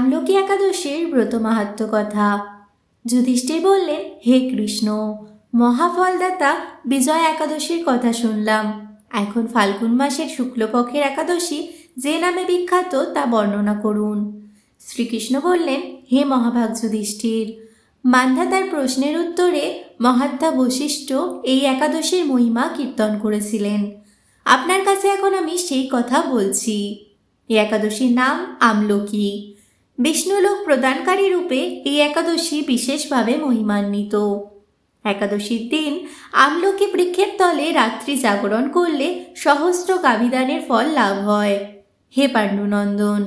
আমলকি একাদশীর ব্রত মাহাত্ম্য কথা। যুধিষ্ঠির বললেন, হে কৃষ্ণ, মহাফলদাতা বিজয়া একাদশীর কথা শুনলাম। এখন ফাল্গুন মাসের শুক্লপক্ষের একাদশী যে নামে বিখ্যাত তা বর্ণনা করুন। শ্রীকৃষ্ণ বললেন, হে মহাভাগ যুধিষ্ঠির, মান্ধাতার প্রশ্নের উত্তরে মহাত্মা বশিষ্ঠ এই একাদশীর মহিমা কীর্তন করেছিলেন। আপনার কাছে এখন আমি সেই কথা বলছি। এই একাদশীর নাম আমলকি। বিষ্ণুলোক প্রদানকারী রূপে এই একাদশী বিশেষভাবে মহিমান্বিত। একাদশীর দিন আমলকি বৃক্ষের তলে রাত্রি জাগরণ করলে সহস্র গাভীদানের ফল লাভ হয়। হে পাণ্ডুনন্দন,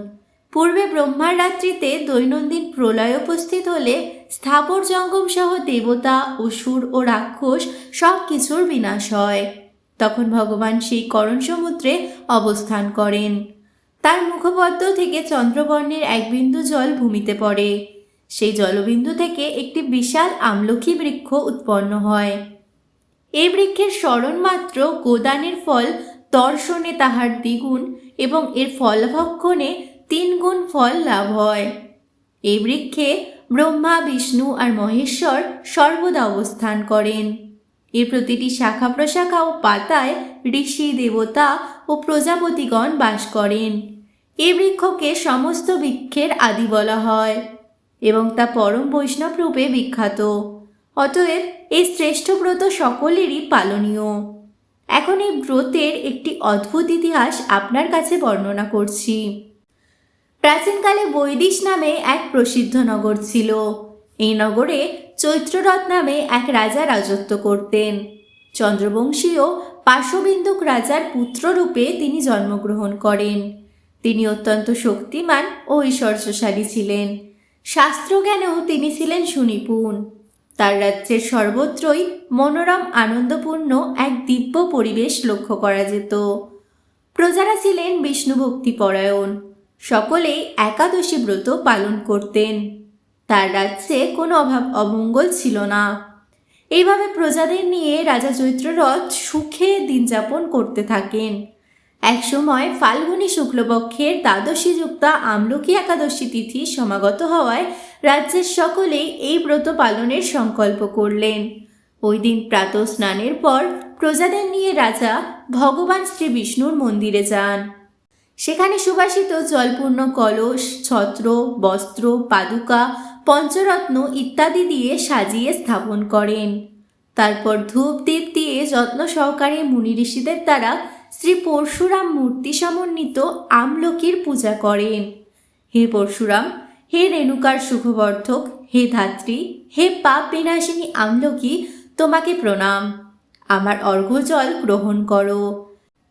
পূর্বে ব্রহ্মার রাত্রিতে দৈনন্দিন প্রলয় উপস্থিত হলে স্থাবর জঙ্গম সহ দেবতা, অসুর ও রাক্ষস সব কিছুর বিনাশ হয়। তখন ভগবান সেই করণ সমুদ্রে অবস্থান করেন। তার মুখপদ্ম থেকে চন্দ্রবর্ণের এক বিন্দু জল ভূমিতে পড়ে। সেই জলবিন্দু থেকে একটি বিশাল আমলকি বৃক্ষ উৎপন্ন হয়। এই বৃক্ষের স্মরণ মাত্র গোদানের ফল দর্শনে তাহার দ্বিগুণ এবং এর ফলভক্ষণে 3 গুণ ফল লাভ হয়। এই বৃক্ষে ব্রহ্মা, বিষ্ণু আর মহেশ্বর সর্বদা অবস্থান করেন। এর প্রতিটি শাখা প্রশাখা ও পাতায় ঋষি, দেবতা ও প্রজাপতিগণ বাস করেন। এই বৃক্ষকে সমস্ত বৃক্ষের আদি বলা হয় এবং তা পরম বৈষ্ণব রূপে বিখ্যাত। অতএব এই শ্রেষ্ঠ ব্রত সকলেরই পালনীয়। এখন এই ব্রতের একটি অদ্ভুত ইতিহাস আপনার কাছে বর্ণনা করছি। প্রাচীনকালে বৈদিশ নামে এক প্রসিদ্ধ নগর ছিল। এই নগরে চৈত্ররথ নামে এক রাজা রাজত্ব করতেন। চন্দ্রবংশীয় পার্শ্ববিন্দুক রাজার পুত্ররূপে তিনি জন্মগ্রহণ করেন। তিনি অত্যন্ত শক্তিমান ও ঐশ্বর্যশালী ছিলেন। শাস্ত্রজ্ঞানেও তিনি ছিলেন সুনিপুণ। তার রাজ্যের সর্বত্রই মনোরম আনন্দপূর্ণ এক দিব্য পরিবেশ লক্ষ্য করা যেত। প্রজারা ছিলেন বিষ্ণুভক্তিপরায়ণ। সকলেই একাদশী ব্রত পালন করতেন। তার রাজ্যে কোনো অমঙ্গল ছিল না। এইভাবে প্রজাদের নিয়ে রাজা চৈত্ররথ সুখে দিন যাপন করতে থাকেন। একসময় ফাল্গুনী শুক্লপক্ষের দ্বাদশীযুক্তা আমলকি একাদশী তিথি সমাগত হওয়ায় রাজ্যের সকলেই এই ব্রত পালনের সংকল্প করলেন। ওই দিন প্রাতঃ স্নানের পর প্রজাদের নিয়ে রাজা ভগবান শ্রী বিষ্ণুর মন্দিরে যান। সেখানে সুবাসিত জলপূর্ণ কলস, ছত্র, বস্ত্র, পাদুকা, পঞ্চরত্ন ইত্যাদি দিয়ে সাজিয়ে স্থাপন করেন। তারপর ধূপ দীপ দিয়ে যত্ন সহকারে মুনি ঋষিদের দ্বারা শ্রী পরশুরাম মূর্তি সমন্বিত আমলকির পূজা করেন। হে পরশুরাম, হে রেণুকার সুখবর্ধক, হে ধাত্রী, হে পাপ বিনাশিনী আমলকি, তোমাকে প্রণাম। আমার অর্ঘ্যজল গ্রহণ করো।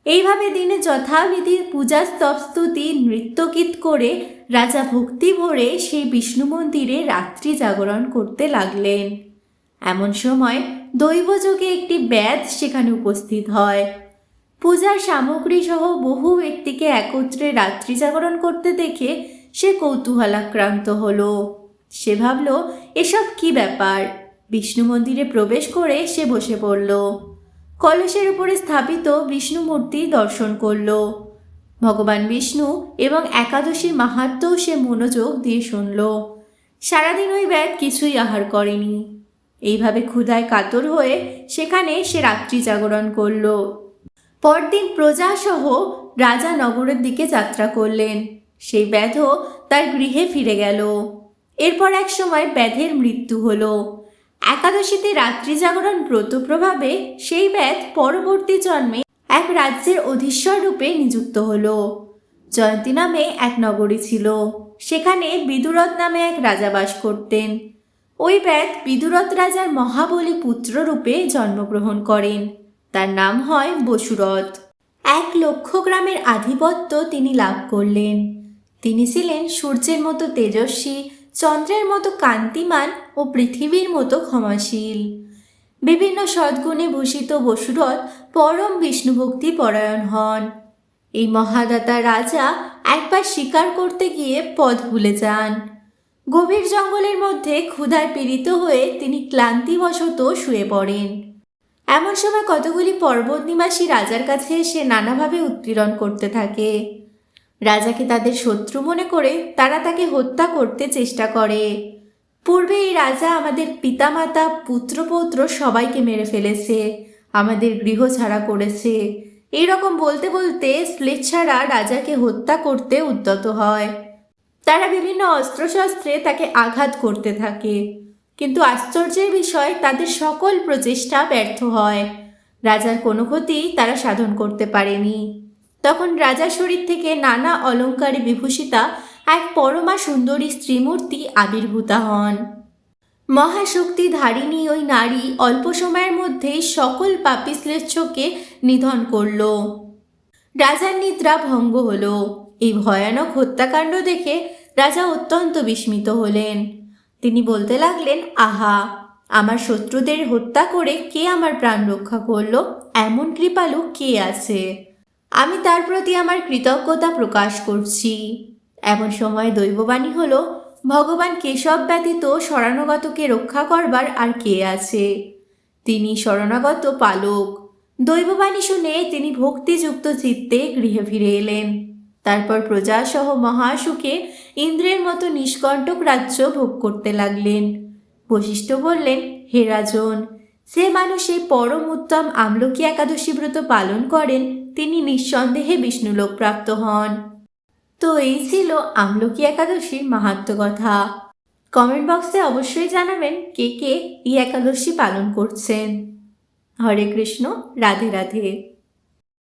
এইভাবে দিনে যথাবিধি পূজা, স্তব, স্তুতি, নৃত্যগীত করে রাজা ভক্তি ভরে সেই বিষ্ণু মন্দিরে রাত্রি জাগরণ করতে লাগলেন। এমন সময় দৈবযোগে একটি ব্যাধ সেখানে উপস্থিত হয়। পূজার সামগ্রী সহ বহু ব্যক্তিকে একত্রে রাত্রি জাগরণ করতে দেখে সে কৌতূহলাক্রান্ত হলো। সে ভাবল, এসব কি ব্যাপার। বিষ্ণু মন্দিরে প্রবেশ করে সে বসে পড়ল। কলসের উপরে স্থাপিত বিষ্ণু মূর্তি দর্শন করল। ভগবান বিষ্ণু এবং একাদশীর মাহাত্ম্যও সে মনোযোগ দিয়ে শুনল। সারাদিন ওই ব্যাধ কিছুই আহার করেনি। এইভাবে ক্ষুধায় কাতর হয়ে সেখানে সে রাত্রি জাগরণ করল। পরদিন প্রজাসহ রাজা নগরের দিকে যাত্রা করলেন। সেই ব্যাধও তার গৃহে ফিরে গেল। এরপর এক সময় ব্যাধের মৃত্যু হলো। একাদশীতে রাত্রি জাগরণ ব্রত প্রভাবে সেই ব্যাধ পরবর্তী জন্মে এক রাজ্যের অধীশ্বর রূপে নিযুক্ত হলো। জয়ন্তী নামে এক নগরী ছিল। সেখানে বিদুরথ নামে এক রাজা বাস করতেন। ওই ব্যাধ বিদুরথ রাজার মহাবলী পুত্র রূপে জন্মগ্রহণ করেন। তার নাম হয় বসুরথ। 1,00,000 গ্রামের আধিপত্য তিনি লাভ করলেন। তিনি ছিলেন সূর্যের মতো তেজস্বী, চন্দ্রের মতো কান্তিমান ও পৃথিবীর মতো ক্ষমাশীল। বিভিন্ন সদ্গুণে ভূষিত বসুরথ পরম বিষ্ণুভক্তি পরায়ণ হন। এই মহাদাতা রাজা একবার শিকার করতে গিয়ে পথ ভুলে যান। গভীর জঙ্গলের মধ্যে ক্ষুধায় পীড়িত হয়ে তিনি ক্লান্তিবশত শুয়ে পড়েন। এমন সময় কতগুলি পর্বত নিবাসী রাজার কাছে এসে নানাভাবে উৎপীড়ন করতে থাকে। রাজাকে তাদের শত্রু মনে করে তারা তাকে হত্যা করতে চেষ্টা করে। পূর্বে এই রাজা আমাদের পিতামাতা পুত্রপৌত্র সবাইকে মেরে ফেলেছে, আমাদের গৃহ ছাড়া করেছে। এইরকম বলতে বলতে স্লেচ্ছারা রাজাকে হত্যা করতে উদ্যত হয়। তারা বিভিন্ন অস্ত্রশস্ত্রে তাকে আঘাত করতে থাকে, কিন্তু আশ্চর্যের বিষয় তাদের সকল প্রচেষ্টা ব্যর্থ হয়। রাজার কোনো ক্ষতি তারা সাধন করতে পারেনি। তখন রাজার শরীর থেকে নানা অলঙ্কারে বিভূষিতা এক পরমা সুন্দরী স্ত্রীমূর্তি আবির্ভূতা হন। মহাশক্তি ধারিণী ওই নারী অল্প সময়ের মধ্যেই সকল পাপী শ্লেষ্ছকে নিধন করল। রাজার নিদ্রা ভঙ্গ হল। এই ভয়ানক হত্যাকাণ্ড দেখে রাজা অত্যন্ত বিস্মিত হলেন। তিনি বলতে লাগলেন, আহা, আমার শত্রুদের হত্যা করে কে আমার প্রাণ রক্ষা করলো? এমন কৃপালু কে আছে? আমি তার প্রতি আমার কৃতজ্ঞতা প্রকাশ করছি। এমন সময় দৈববাণী হলো, ভগবান কেশব ব্যতীত শরণাগতকে রক্ষা করবার আর কে আছে? তিনি শরণাগত পালক। দৈববাণী শুনে তিনি ভক্তিযুক্ত চিত্তে গৃহে ফিরে এলেন। তারপর প্রজাসহ মহাসুখে ইন্দ্রের মতো নিষ্কণ্টক রাজ্য ভোগ করতে লাগলেন। বশিষ্ঠ বললেন, হে রাজন, যে মানুষ এই পরম উত্তম আমলকি একাদশী ব্রত পালন করেন তিনি নিঃসন্দেহে বিষ্ণুলোক প্রাপ্ত হন। তো এই ছিল আমলকি একাদশীর মাহাত্ম্য কথা। কমেন্ট বক্সে অবশ্যই জানাবেন কে কে এই একাদশী পালন করছেন। হরে কৃষ্ণ, রাধে রাধে।